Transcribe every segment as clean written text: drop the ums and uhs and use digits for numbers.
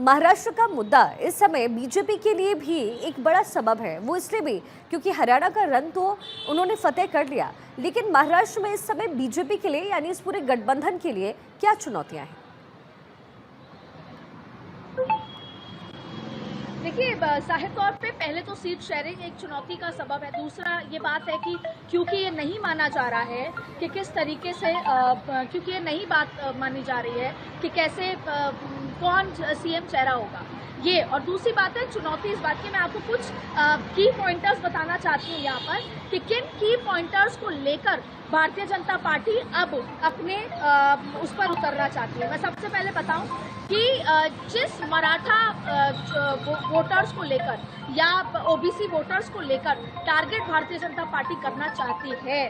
महाराष्ट्र का मुद्दा इस समय बीजेपी के लिए भी एक बड़ा सबब है। वो इसलिए भी क्योंकि हरियाणा का रन तो उन्होंने फतेह कर लिया, लेकिन महाराष्ट्र में इस समय बीजेपी के लिए यानी इस पूरे गठबंधन के लिए क्या चुनौतियां हैं? देखिए, जाहिर तौर पे पहले तो सीट शेयरिंग एक चुनौती का सबब है। दूसरा ये बात है कि क्योंकि ये नहीं माना जा रहा है कि किस तरीके से क्योंकि ये नई बात मानी जा रही है कि कैसे कौन सीएम चेहरा होगा ये। और दूसरी बात है चुनौती इस बात की, मैं आपको कुछ की पॉइंटर्स बताना चाहती हूँ यहाँ पर कि किन की पॉइंटर्स को लेकर भारतीय जनता पार्टी अब अपने उस पर उतरना चाहती है। मैं सबसे पहले बताऊं कि जिस मराठा वोटर्स को लेकर या ओबीसी वोटर्स को लेकर टारगेट भारतीय जनता पार्टी करना चाहती है,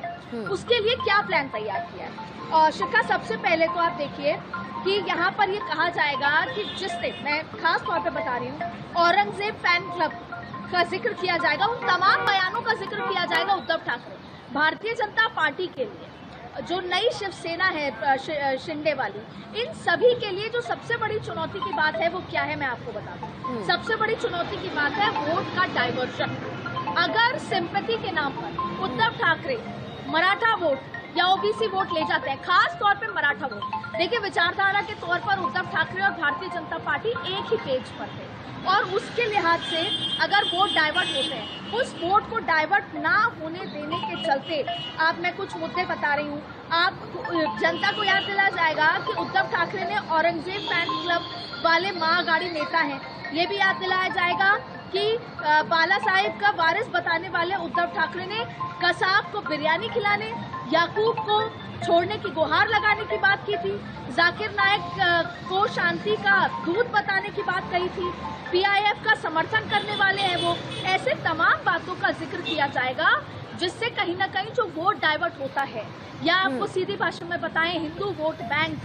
उसके लिए क्या प्लान तैयार किया है। शिखा, सबसे पहले तो आप देखिए कि यहाँ पर ये कहा जाएगा कि जिससे मैं खास तौर पे बता रही हूँ, औरंगजेब फैन क्लब का जिक्र किया जाएगा, उन तमाम बयानों का जिक्र किया जाएगा उद्धव ठाकरे। भारतीय जनता पार्टी के लिए जो नई शिवसेना है शिंदे वाली, इन सभी के लिए जो सबसे बड़ी चुनौती की बात है वो क्या है, मैं आपको बता दूं। सबसे बड़ी चुनौती की बात है वोट का डाइवर्जन। अगर सिंपैथी के नाम पर उद्धव ठाकरे मराठा वोट या ओबीसी वोट ले जाते हैं, खास तौर पे मराठा वोट, देखिए विचारधारा के तौर पर उद्धव ठाकरे और भारतीय जनता पार्टी एक ही पेज पर थे और उसके लिहाज से अगर वोट डाइवर्ट होते हैं, उस वोट को डाइवर्ट ना होने देने के चलते आप मैं कुछ मुद्दे बता रही हूँ। आप जनता को याद दिलाया जाएगा कि उद्धव ठाकरे ने औरंगजेब फैन क्लब वाले महागाड़ी नेता हैं। ये भी याद दिलाया जाएगा कि बाला साहिब का वारिस बताने वाले उद्धव ठाकरे ने कसाब को बिरयानी खिलाने, याकूब को छोड़ने की गुहार लगाने की बात की थी, जाकिर नायक को शांति का दूत बताने की बात कही थी, पीआईएफ का समर्थन करने वाले हैं वो। ऐसे तमाम बातों का जिक्र किया जाएगा जिससे कहीं ना कहीं जो वोट डाइवर्ट होता है, या आपको सीधी भाषा में बताएं हिंदू वोट बैंक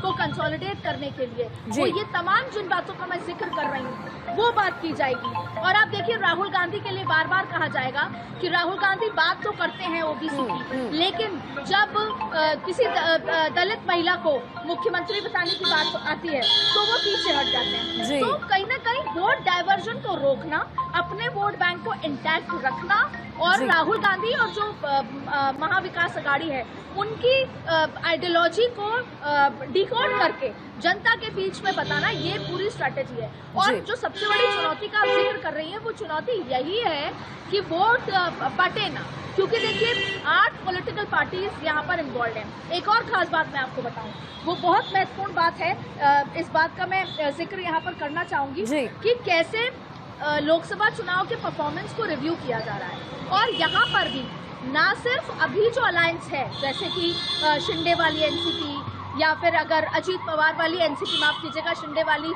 को कंसोलिडेट करने के लिए, वो ये तमाम जिन बातों का मैं जिक्र कर रही हूँ वो बात की जाएगी। और आप देखिए राहुल गांधी के लिए बार बार कहा जाएगा कि राहुल गांधी बात तो करते हैं ओबीसी की, लेकिन जब किसी दलित महिला को मुख्यमंत्री बताने की बात आती है तो वो पीछे हट जाते हैं। तो कहीं ना कहीं वोट डाइवर्जन को रोकना, अपने वोट बैंक को इंटैक्ट रखना और राहुल गांधी और जो महाविकास अघाड़ी है उनकी आइडियोलॉजी को डिकोड करके जनता के बीच में बताना, ये पूरी स्ट्रैटेजी है। और जो सबसे बड़ी चुनौती का आप जिक्र कर रही हैं वो चुनौती यही है कि वोट बटे ना, क्योंकि देखिए 8 पॉलिटिकल पार्टीज यहाँ पर इन्वॉल्व हैं। एक और खास बात मैं आपको बताऊं, वो बहुत महत्वपूर्ण बात है, इस बात का मैं जिक्र यहाँ पर करना चाहूंगी कि कैसे लोकसभा चुनाव के परफॉर्मेंस को रिव्यू किया जा रहा है। और यहाँ पर भी ना सिर्फ अभी जो अलायंस है जैसे कि शिंदे वाली एनसीपी या फिर अगर अजीत पवार वाली एनसीपी, माफ कीजिएगा शिंदे वाली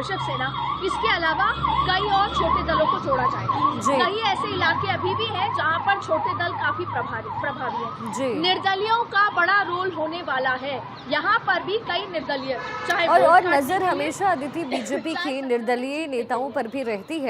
शिवसेना, इसके अलावा कई और छोटे दलों को जोड़ा जाएगा। कई ऐसे इलाके अभी भी हैं जहां पर छोटे दल काफी प्रभावी हैं। निर्दलियों का बड़ा रोल होने वाला है यहाँ पर भी, कई निर्दलीय चाहे और नजर हमेशा अदिति बीजेपी की निर्दलीय नेताओं पर भी रहती है।